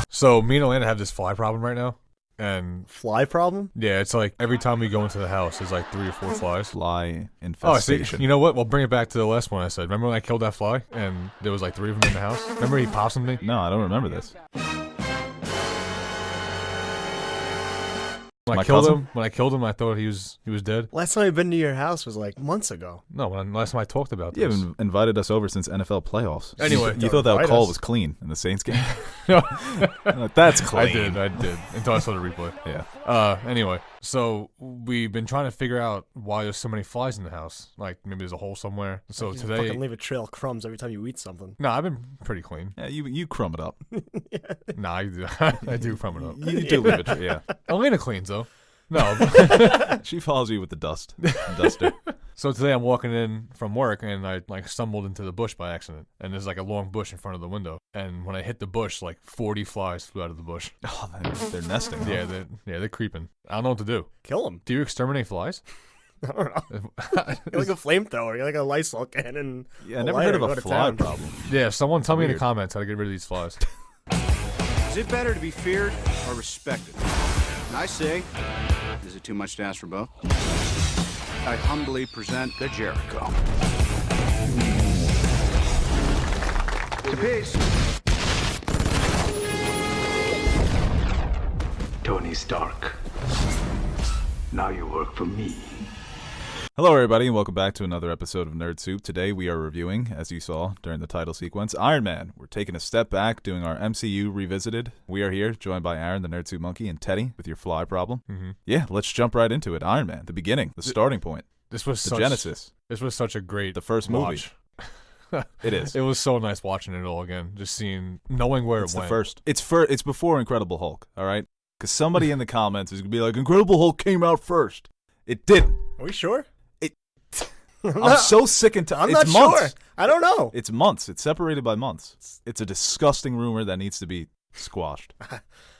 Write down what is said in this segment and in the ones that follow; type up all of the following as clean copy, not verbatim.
So me and Atlanta have this fly problem right now. And fly problem? Yeah, it's like every time we go into the house, there's like 3 or 4 flies. Fly infestation. Oh, see, you know what? We'll bring it back to the last one I said. Remember when I killed that fly and there was like 3 of them in the house? Remember he possummed me? No, I don't remember this. When I killed him, I thought he was dead. Last time I've been to your house was like months ago. No, last time I talked about this. You haven't invited us over since NFL playoffs. Anyway. You thought that call was clean in the Saints game? No. That's clean. I did. Until I saw the replay. Yeah. Anyway, so we've been trying to figure out why there's so many flies in the house. Like, maybe there's a hole somewhere. So like today... You fucking leave a trail of crumbs every time you eat something. No, I've been pretty clean. Yeah, you crumb it up. Nah, I do crumb it up. You do leave it, yeah. Elena cleans, though. No. She follows you with the duster. So today I'm walking in from work and I like stumbled into the bush by accident. And there's like a long bush in front of the window. And when I hit the bush, like 40 flies flew out of the bush. Oh, they're nesting. Huh? They're creeping. I don't know what to do. Kill them. Do you exterminate flies? I don't know. You're like a flamethrower. You're like a Lysol cannon. Yeah, I never heard of a fly problem. Yeah, someone tell me in the comments how to get rid of these flies. Is it better to be feared or respected? And I say, is it too much to ask for both? I humbly present the Jericho. To peace. Tony Stark. Now you work for me. Hello everybody and welcome back to another episode of Nerd Soup. Today we are reviewing, as you saw during the title sequence, Iron Man. We're taking a step back, doing our MCU revisited. We are here, joined by Aaron, the Nerd Soup Monkey, and Teddy with your fly problem. Mm-hmm. Yeah, let's jump right into it. Iron Man, the beginning, the starting point. This was the Genesis. This was such a great the first watch. Movie. It is. It was so nice watching it all again, just knowing where it's it went. The first. It's before Incredible Hulk, all right? Because somebody in the comments is going to be like, Incredible Hulk came out first. It didn't. Are we sure? I'm so sick and tired. I'm not sure. I don't know. It's months. It's separated by months. It's a disgusting rumor that needs to be squashed.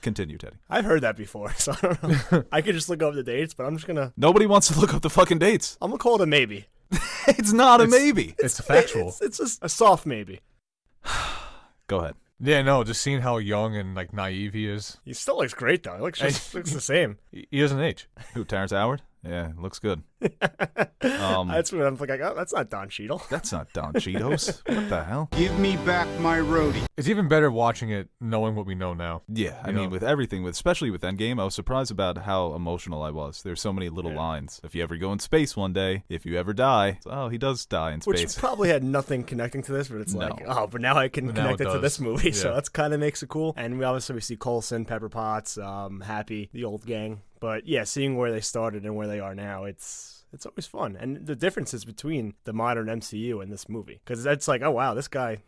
Continue, Teddy. I've heard that before, so I don't know. I could just look up the dates, but I'm just going to... Nobody wants to look up the fucking dates. I'm going to call it a maybe. It's not a maybe. It's factual. It's just a soft maybe. Go ahead. Yeah, no, just seeing how young and like naive he is. He still looks great, though. He looks the same. He doesn't age. Who, Terrence Howard? Yeah, looks good. That's what I'm like, oh, that's not Don Cheadle. That's not Don Cheetos. What the hell? Give me back my roadie. It's even better watching it knowing what we know now. Yeah, I mean, with everything, especially with Endgame, I was surprised about how emotional I was. There's so many little lines. If you ever go in space one day, if you ever die, oh, he does die in space. Which probably had nothing connecting to this, but it's like, oh, but now I can connect it to this movie, yeah. So that's kind of makes it cool. And we obviously see Coulson, Pepper Potts, Happy, the old gang. But yeah, seeing where they started and where they are now, it's always fun. And the differences between the modern MCU and this movie, because that's like, oh wow, this guy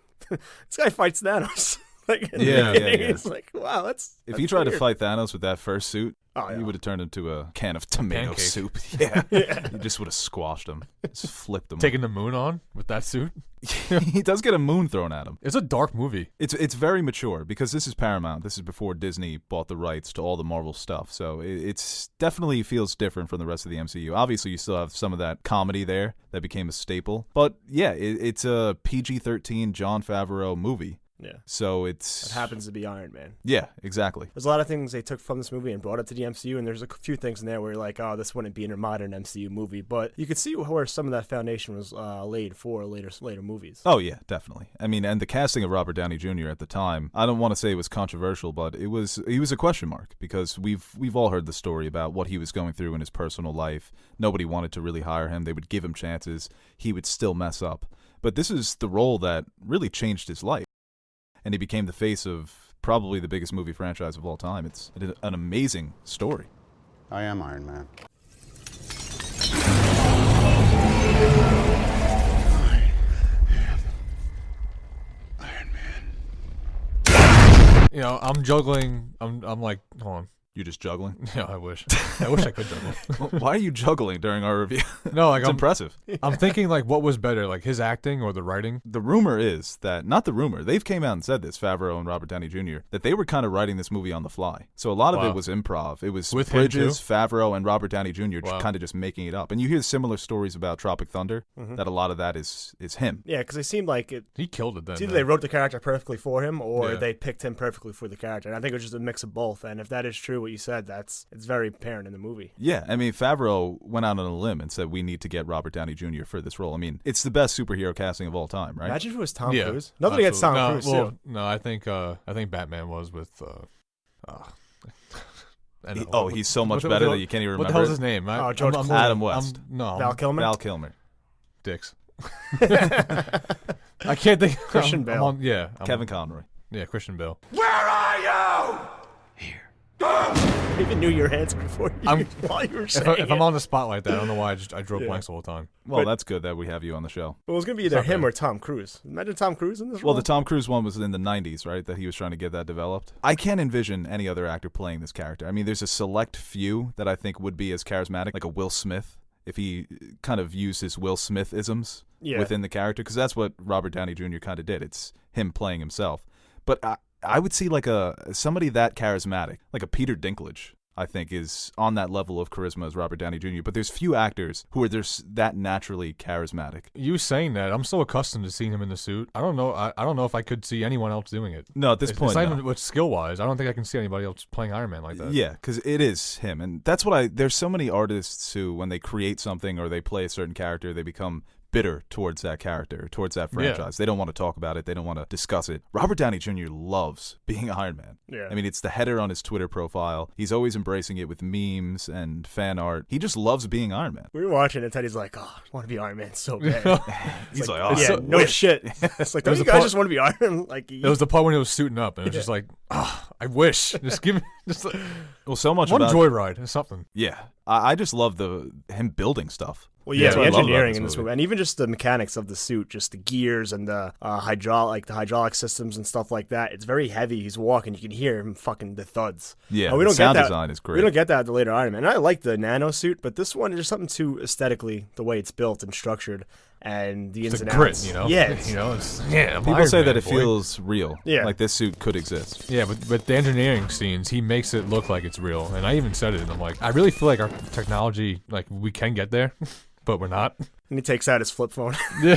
fights Thanos. Like, yeah. It's like, wow, that's if he tried weird. to fight Thanos with that first suit, he would have turned into a can of tomato Pancake. soup. Yeah. You just would have squashed him. Just flipped him. Taking the moon on with that suit. He does get a moon thrown at him. It's a dark movie. It's very mature because this is Paramount. This is before Disney bought the rights to all the Marvel stuff. So it's definitely feels different from the rest of the MCU. Obviously, you still have some of that comedy there that became a staple. But yeah, it's a PG-13 Jon Favreau movie. Yeah. So It happens to be Iron Man. Yeah, exactly. There's a lot of things they took from this movie and brought it to the MCU, and there's a few things in there where you're like, oh, this wouldn't be in a modern MCU movie. But you could see where some of that foundation was laid for later movies. Oh, yeah, definitely. I mean, and the casting of Robert Downey Jr. at the time, I don't want to say it was controversial, but he was a question mark because we've all heard the story about what he was going through in his personal life. Nobody wanted to really hire him. They would give him chances. He would still mess up. But this is the role that really changed his life. And he became the face of probably the biggest movie franchise of all time. It's an amazing story. I am Iron Man. You know, I'm juggling. I'm like, hold on. You're just juggling? Yeah, I wish. I wish I could juggle. Why are you juggling during our review? No, like It's impressive. I'm thinking like what was better, like his acting or the writing? The rumor is that, not the rumor, they've came out and said this, Favreau and Robert Downey Jr., that they were kind of writing this movie on the fly. So a lot of it was improv. It was With him Bridges, too? Favreau, and Robert Downey Jr. Wow. kind of just making it up. And you hear similar stories about Tropic Thunder, that a lot of that is him. Yeah, because it seemed like He killed it then. it's either man. they wrote the character perfectly for him or Yeah. they picked him perfectly for the character. And I think it was just a mix of both. And if that is true, what you said, it's very apparent in the movie. Yeah, I mean, Favreau went out on a limb and said, we need to get Robert Downey Jr. for this role. I mean, it's the best superhero casting of all time, right? Imagine if it was Tom Yeah, Cruise. Nothing against Tom absolutely. Cruise, Well, too. no, I think Batman was with. I don't know. Oh, he's so much better that you can't even What remember the hell's it. his name? Oh, George Clooney. Adam West. No, Val Kilmer? Val Kilmer. Dicks. I can't think. Christian I'm Bale. Kevin Conroy. Yeah, Christian Bale. I even knew your answer before while you were saying If I'm on the spot like that, I don't know why I drew blanks all the time. Well, But- that's good that we have you on the show. Well, it was going to be either not him bad. or Tom Cruise. Imagine Tom Cruise in this Well, role. the Tom Cruise one was in the 90s, right? That he was trying to get that developed. I can't envision any other actor playing this character. I mean, there's a select few that I think would be as charismatic, like a Will Smith, if he kind of used his Will Smith-isms within the character, because that's what Robert Downey Jr. kind of did. It's him playing himself. But I would see like somebody that charismatic, like a Peter Dinklage, I think is on that level of charisma as Robert Downey Jr. But there's few actors who are that naturally charismatic. You saying that, I'm so accustomed to seeing him in the suit. I don't know. I don't know if I could see anyone else doing it. No, at this point, it's not no. even with skill wise. I don't think I can see anybody else playing Iron Man like that. Yeah, because it is him. And that's what there's so many artists who, when they create something or they play a certain character, they become bitter towards that character, towards that franchise. They don't want to talk about it. They don't want to discuss it. Robert Downey Jr. loves being Iron Man. Yeah. I mean, it's the header on his Twitter profile. He's always embracing it with memes and fan art. He just loves being Iron Man. We were watching it, and Teddy's like, oh, I want to be Iron Man so bad. He's like, oh, yeah, no shit. It's like, don't There's you a guys part- just want to be Iron? Like, It was the part when he was suiting up, and it was just like, I wish. Just give me just like, well, so much one about joyride or something. Yeah, I just love him building stuff. well, yeah, That's the what I love about engineering in this movie, and even just the mechanics of the suit, just the gears and the hydraulic systems and stuff like that. It's very heavy. He's walking, you can hear him fucking the thuds. Yeah, And we the don't sound get that. design is great. We don't get that at the later Iron Man. And I like the nano suit, but this one is just something too aesthetically the way it's built and structured, and the ins It's a and grit, outs. you know. Yeah, it's- you know. It's, I'm People Iron say Man, that it boy. feels real. Yeah. Like this suit could exist. Yeah, but the engineering scenes, he makes it look like it's real. And I even said it, and I'm like, I really feel like our technology, like we can get there, but we're not. and he takes out his flip phone. Yeah,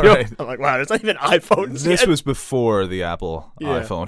right. I'm like, wow, there's not even iPhones This yet. was before the Apple Yeah. iPhone.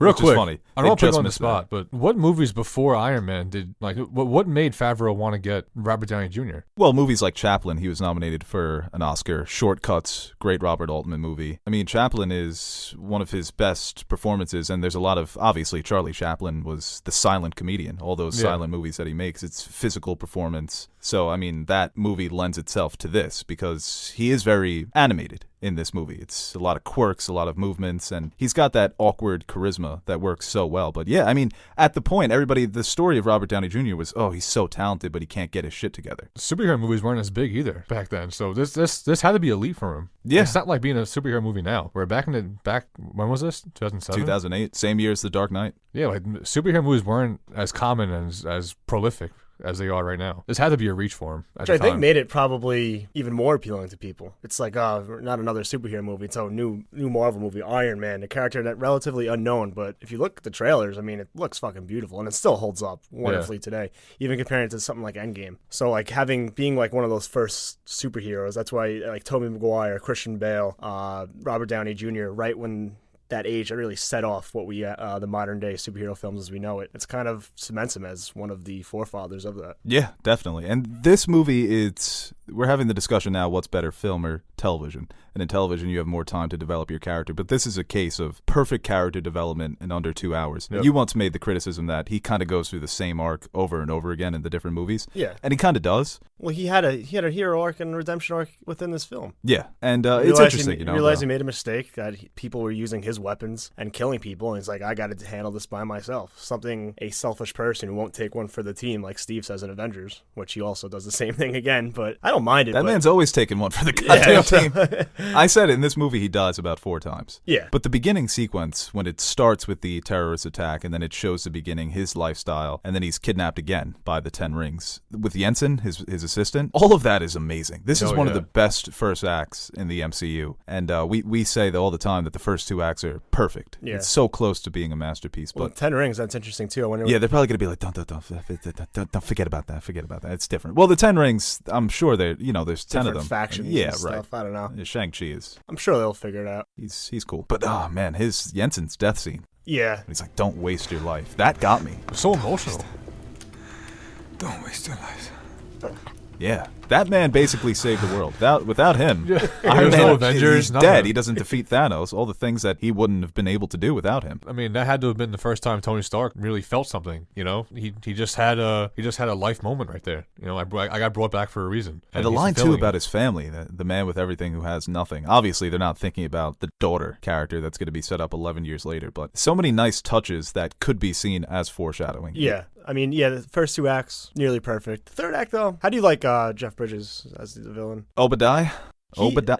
Real which quick, is funny. I don't want to put you on the spot, but what movies before Iron Man did, like, what made Favreau want to get Robert Downey Jr.? Well, movies like Chaplin, he was nominated for an Oscar. Shortcuts, great Robert Altman movie. I mean, Chaplin is one of his best performances, and there's a lot of, obviously, Charlie Chaplin was the silent comedian. All those silent movies that he makes, it's physical performance. So, I mean, that movie lends itself to this because he is very animated in this movie. It's a lot of quirks, a lot of movements, and he's got that awkward charisma that works so well. But yeah, I mean, at the point, the story of Robert Downey Jr. was, oh, he's so talented, but he can't get his shit together. Superhero movies weren't as big either back then, so this had to be a leap for him. Yeah. It's not like being a superhero movie now. Where when was this? 2007? 2008, same year as The Dark Knight. Yeah, like superhero movies weren't as common and as prolific as they are right now. This had to be a reach for him at Which the I think time. made it probably even more appealing to people. It's like, not another superhero movie. It's a new Marvel movie, Iron Man, a character that relatively unknown. But if you look at the trailers, I mean, it looks fucking beautiful, and it still holds up wonderfully today, even comparing it to something like Endgame. So like being like one of those first superheroes, that's why like Tobey Maguire, Christian Bale, Robert Downey Jr. Right when that age that really set off what we the modern day superhero films as we know it. It's kind of cements him as one of the forefathers of that. Yeah, definitely. And this movie, we're having the discussion now, what's better, film or television? And in television, you have more time to develop your character. But this is a case of perfect character development in under 2 hours. Yep. You once made the criticism that he kind of goes through the same arc over and over again in the different movies. Yeah. And he kind of does. Well, he had a hero arc and redemption arc within this film. Yeah. And it's interesting, you know. Realized he made a mistake, that people were using his weapons and killing people, and he's like, I got to handle this by myself. Something a selfish person who won't take one for the team, like Steve says in Avengers, which he also does the same thing again, but I don't mind it. That but man's always taking one for the goddamn team. I said it, in this movie he dies about 4 times. Yeah. But the beginning sequence, when it starts with the terrorist attack, and then it shows the beginning, his lifestyle, and then he's kidnapped again by the Ten Rings, with Jensen, his assistant, all of that is amazing. This is one of the best first acts in the MCU. And we say that all the time that the first 2 acts are perfect. Yeah. It's so close to being a masterpiece. Well, But Ten Rings, that's interesting too. I wonder. yeah, they're probably gonna be like, don't forget about that. Forget about that. It's different. Well, the Ten Rings, I'm sure there's 10 of them. Factions. Yeah, and right. stuff. I don't know. Yeah, Shang-Chi is. I'm sure they'll figure it out. He's cool. But oh man, his Jensen's death scene. Yeah. He's like, don't waste your life. That got me. It was so emotional. Don't waste your life. Yeah. That man basically saved the world. Without him, There Iron was Man, no Avengers, he's nothing. dead. He doesn't defeat Thanos. All the things that he wouldn't have been able to do without him. I mean, that had to have been the first time Tony Stark really felt something. You know, he just had a life moment right there. You know, I got brought back for a reason. And the he's line, too, fulfilling about it. his family, the man with everything who has nothing. Obviously, they're not thinking about the daughter character that's going to be set up 11 years later, but so many nice touches that could be seen as foreshadowing. Yeah. I mean, yeah, the first 2 acts, nearly perfect. The third act, though, how do you like Jeff Bridges as the villain? Obadiah?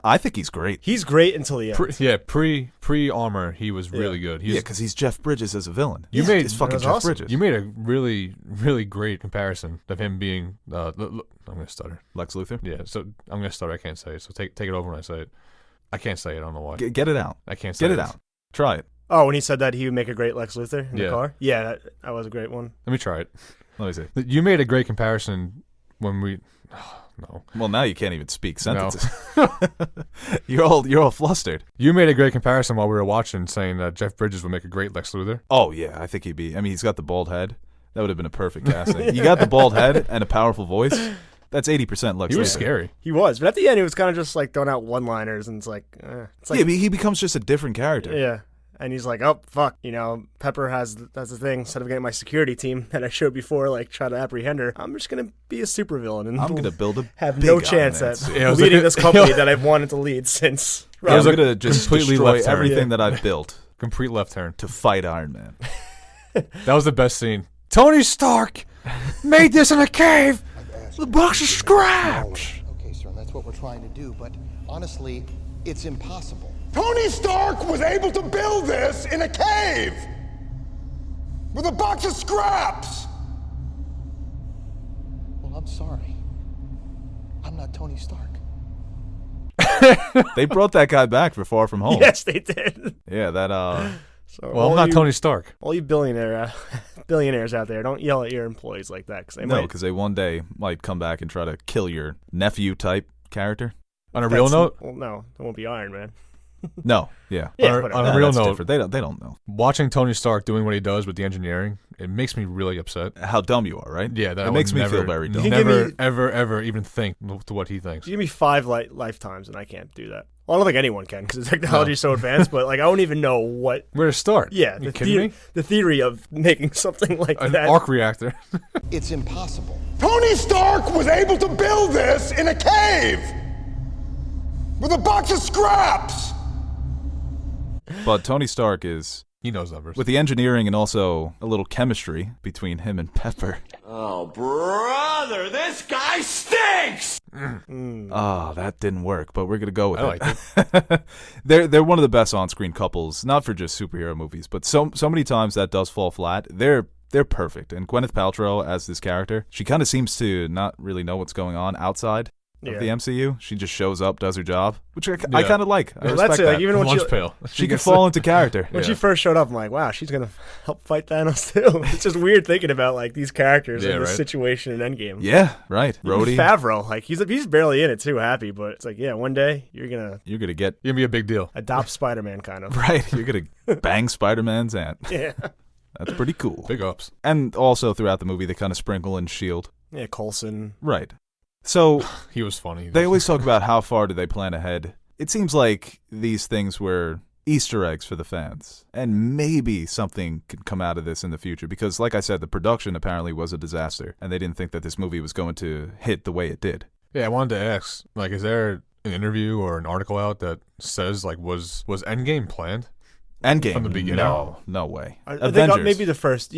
I think he's great. He's great until the end. Pre armor, he was really good. Yeah, because he's Jeff Bridges as a villain. You made- He's fucking that was Jeff awesome. Bridges. You made a really, really great comparison of him being. I'm gonna stutter. Lex Luthor? Yeah, so I'm gonna stutter. I can't say it. So take it over when I say it. I can't say it. I don't know why. Get it out. I can't say Get it out. Try it. Oh, when he said that he would make a great Lex Luthor in the Yeah. car? Yeah, that was a great one. Let me try it. Let me see. You made a great comparison when we. No. Well, now you can't even speak sentences. You're all flustered. You made a great comparison while we were watching, saying that Jeff Bridges would make a great Lex Luthor. Oh, yeah, I think he'd be. I mean, he's got the bald head. That would have been a perfect casting. You got the bald head and a powerful voice. That's 80% Lex He was Luthor. scary. He was, but at the end, he was kind of just like throwing out one-liners, and it's like, Yeah, but he becomes just a different character. yeah. And he's like, oh, fuck, Pepper has the thing. Instead of getting my security team that I showed before, like, try to apprehend her, I'm just going to be a supervillain. And I'm going to build a have big no Iron chance Man at suit. Yeah, it was leading like a- this company that I've wanted to lead since. I'm was going a to just completely destroy left turn. everything that I've built Complete left turn. to fight Iron Man. That was the best scene. Tony Stark made this in a cave. The box of scraps. Okay, sir, and that's what we're trying to do, but honestly, it's impossible. Tony Stark was able to build this in a cave with a box of scraps. Well, I'm sorry. I'm not Tony Stark. They brought that guy back for Far From Home. Yes, they did. Yeah, that So Well, I'm not Tony Stark. All you billionaires out there, don't yell at your employees like that, because they no, might. because they one day might come back and try to kill your nephew type character. On a real note, Well, no, it won't be Iron Man. No, yeah. Yeah, on, whatever. on a real That's note, different. They don't know watching Tony Stark doing what he does with the engineering, it makes me really upset. how dumb you are, right? Yeah, that it I makes would me feel never- very dumb. You can give Never, me- ever even think to what he thinks. You give me 5 lifetimes, and I can't do that. Well, I don't think anyone can, because the technology is so advanced, but like I don't even know what. Where to start? Yeah, you kidding me? the theory of making something like An that. arc reactor. It's impossible. Tony Stark was able to build this in a cave with a box of scraps. But Tony Stark is, He knows numbers. with the engineering and also a little chemistry between him and Pepper. Oh, brother, this guy stinks. Ah, that didn't work, but we're gonna go with I it. liked it. They're one of the best on-screen couples, not for just superhero movies, but so many times that does fall flat. They're perfect, and Gwyneth Paltrow as this character, she kind of seems to not really know what's going on outside of the MCU. She just shows up, does her job, which I kind of like. I Well, respect that's it. that. Like, even when Lunch she, pail. She could fall into character. when she first showed up, I'm like, wow, she's gonna help fight Thanos too. It's just weird thinking about like these characters Yeah, in this right. situation in Endgame. Yeah, right. Even Rhodey, Favreau, like he's barely in it too, happy, but it's like, yeah, one day you're gonna you're gonna get You're gonna be a big deal. adopt Spider-Man, kind of. right. You're gonna bang Spider-Man's aunt. Yeah, That's pretty cool. Big ups. And also throughout the movie, they kind of sprinkle in Shield. yeah, Coulson. Right. So He was funny. they always talk about how far do they plan ahead. It seems like these things were Easter eggs for the fans, and maybe something could come out of this in the future, because like I said, the production apparently was a disaster, and they didn't think that this movie was going to hit the way it did. Yeah, I wanted to ask, like, is there an interview or an article out that says, like, was Endgame planned? Endgame. From the beginning? No way. I Avengers. think maybe the first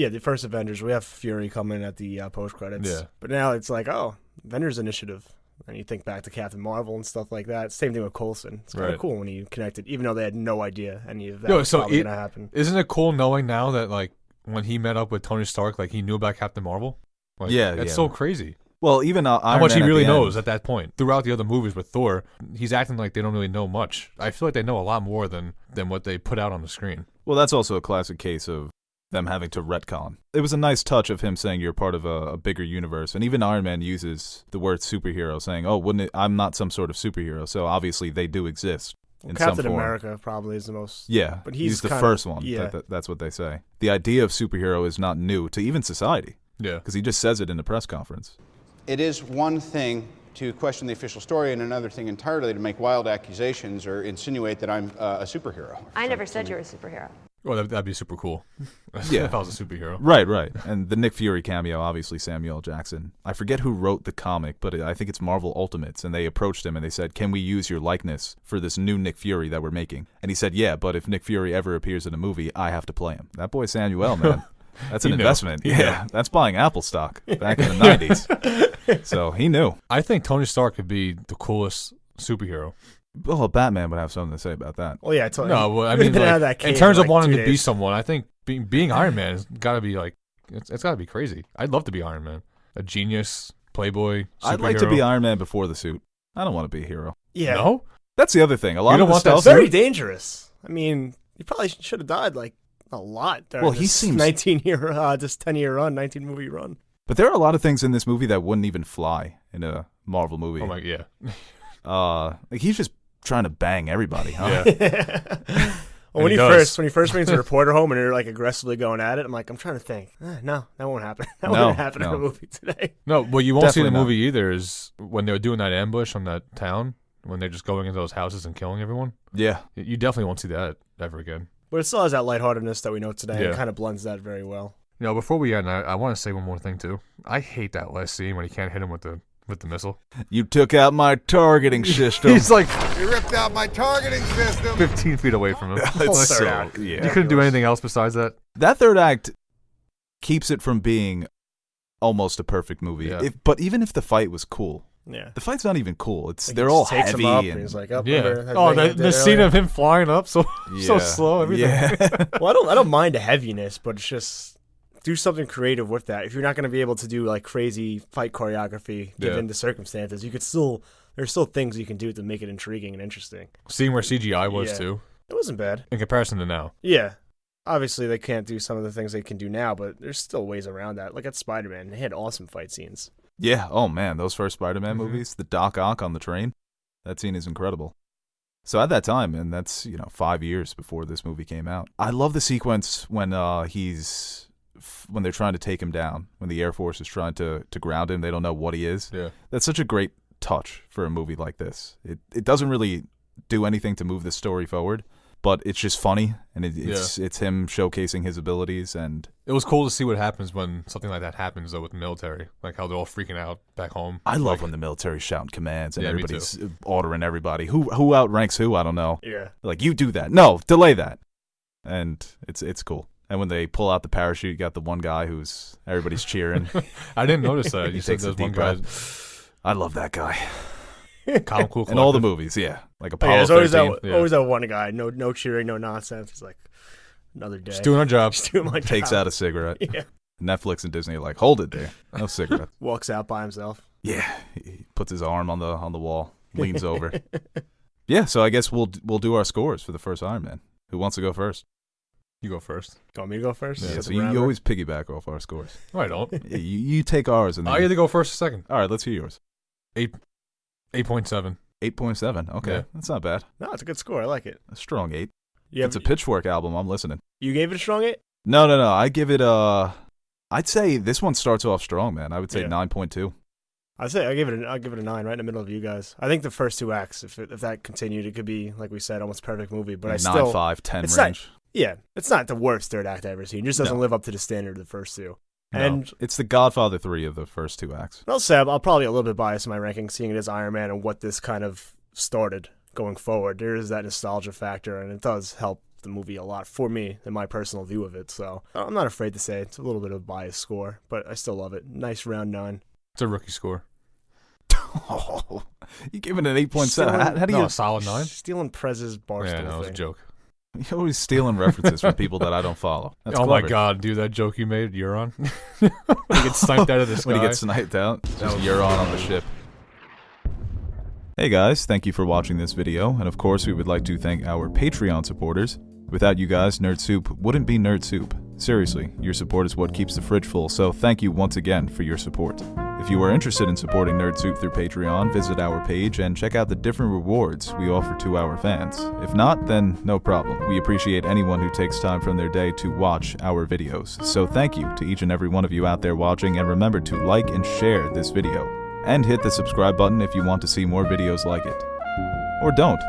Avengers. We have Fury coming at the post credits. Yeah. But now it's like, oh, Avengers Initiative. And you think back to Captain Marvel and stuff like that. Same thing with Coulson. It's kind of cool when you connected, even though they had no idea any of that was probably going to happen. Isn't it cool knowing now that, like, when he met up with Tony Stark, like, he knew about Captain Marvel? Like, that's so crazy. Well, even Iron how much Man he really at the knows end. at that point. Throughout the other movies with Thor, he's acting like they don't really know much. I feel like they know a lot more than what they put out on the screen. Well, that's also a classic case of them having to retcon. It was a nice touch of him saying you're part of a bigger universe. And even Iron Man uses the word superhero, saying, oh, I'm not some sort of superhero. So obviously they do exist in some Captain form. America probably is the most... Yeah, but he's the first one. Yeah. That's what they say. The idea of superhero is not new to even society. Yeah. Because he just says it in the press conference. It is one thing to question the official story and another thing entirely to make wild accusations or insinuate that I'm a superhero. I never said you were a superhero. Well, that'd be super cool. Yeah. If I was a superhero. Right. And the Nick Fury cameo, obviously Samuel L. Jackson. I forget who wrote the comic, but I think it's Marvel Ultimates, and they approached him and they said, can we use your likeness for this new Nick Fury that we're making? And he said, yeah, but if Nick Fury ever appears in a movie, I have to play him. That boy Samuel, man. That's an investment. Yeah, that's buying Apple stock back in the 90s. So he knew. I think Tony Stark could be the coolest superhero. Well, Batman would have something to say about that. Well, yeah, I told you. No, well, I mean, like, in terms of wanting to be someone, I think being Iron Man has got to be like, it's got to be crazy. I'd love to be Iron Man. A genius, playboy, superhero. I'd like to be Iron Man before the suit. I don't want to be a hero. Yeah. No? That's the other thing. A lot don't of the want that stuff. suit? Very dangerous. I mean, he probably should have died like a lot during Well, he this seems 19-year, this 10-year run, 19-movie run. But there are a lot of things in this movie that wouldn't even fly in a Marvel movie. Oh my, yeah. Like he's just trying to bang everybody, huh? Yeah. Well, when he first brings the reporter home and they're like aggressively going at it, I'm like, I'm trying to think. No, that won't happen. That won't happen in a movie today. No, what you won't see in the Definitely movie either is when they were doing that ambush on that town, when they're just going into those houses and killing everyone. Yeah. You definitely won't see that ever again. But it still has that lightheartedness that we know today. Yeah. It kind of blends that very well. You know, before we end, I want to say one more thing too. I hate that last scene when he can't hit him with the missile. You took out my targeting system. He's like You ripped out my targeting system. 15 feet away from him. It's so, act. yeah. You couldn't do anything else besides that. That third act keeps it from being almost a perfect movie. Yeah. But even if the fight was cool, Yeah. the fight's not even cool. It's Like, they're he all just takes heavy him up and he's like, up, Yeah. remember that Oh, thing I the did scene earlier? of him flying up so yeah. slow. Everything. Yeah. Well, I don't mind the heaviness, but it's just do something creative with that. If you're not going to be able to do like crazy fight choreography given the circumstances, you could still there's still things you can do to make it intriguing and interesting. Seeing where CGI was Yeah. too, It wasn't bad. in comparison to now. Yeah. Obviously, they can't do some of the things they can do now, but there's still ways around that. Look at Spider-Man. They had awesome fight scenes. Yeah. Oh man, those first Spider-Man Mhm. movies, the Doc Ock on the train, that scene is incredible. So at that time, and that's 5 years before this movie came out, I love the sequence when when they're trying to take him down, when the Air Force is trying to ground him, they don't know what he is. Yeah. That's such a great touch for a movie like this. It doesn't really do anything to move the story forward, but it's just funny, and it's him showcasing his abilities. And It was cool to see what happens when something like that happens, though, with the military. Like how they're all freaking out back home. I love when the military's shouting commands and Yeah, me everybody's ordering everybody. Who outranks who, I don't know. Yeah. Like, you do that. No, delay that. And it's cool. And when they pull out the parachute, you got the one guy who's everybody's cheering. I didn't notice that. He You said takes a there's one deep guy. breath. I love that guy. Calm, cool, In all the collective. movies, yeah. Like Oh, Apollo yeah, there's always 13. that, Yeah. always that one guy. No cheering, no nonsense. He's like, another day. Just doing our job. Just doing my Takes job. out a cigarette. Yeah. Netflix and Disney are like, hold it there. No cigarette. Walks out by himself. Yeah. He puts his arm on the wall, leans over. Yeah, so I guess we'll do our scores for the first Iron Man. Who wants to go first? You go first. You want me to go first? Yeah, Set so the you groundwork? always piggyback off our scores. No, I don't. Yeah, you take ours and then I either go first or second. all right, let's hear yours. 8.7. 8.7. Okay, Yeah. that's not bad. No, it's a good score. I like it. A strong 8. You, It's a Pitchfork album. I'm listening. you gave it a strong 8? No. I give it I'd say this one starts off strong, man. I would say Yeah. 9.2. I'll give it a 9, right in the middle of you guys. I think the first two acts, if that continued, it could be, like we said, almost a perfect movie. But I 9, still 5, 10 it's range. it's not the worst third act I've ever seen. It just doesn't No. live up to the standard of the first two. No, And it's the Godfather 3 of the first two acts. I'll say I'll probably a little bit biased in my ranking, seeing it as Iron Man and what this kind of started going forward. There is that nostalgia factor, and it does help the movie a lot for me and my personal view of it. So I'm not afraid to say it's a little bit of a biased score, but I still love it. Nice round 9. It's a rookie score. Oh, you give it an 8.7. How do No, you? a solid 9. Stealing Prez's Barstool Yeah, that was a thing. joke. You're always stealing references from people that I don't follow. That's oh clever. my god, dude, that joke you made, Euron. When he gets sniped out of the sky. When he gets sniped out, just Euron on the ship. Hey guys, thank you for watching this video, and of course we would like to thank our Patreon supporters. Without you guys, Nerd Soup wouldn't be Nerd Soup. Seriously, your support is what keeps the fridge full, so thank you once again for your support. If you are interested in supporting Nerd Soup through Patreon, visit our page and check out the different rewards we offer to our fans. If not, then no problem. We appreciate anyone who takes time from their day to watch our videos. So thank you to each and every one of you out there watching, and remember to like and share this video. And hit the subscribe button if you want to see more videos like it. Or don't.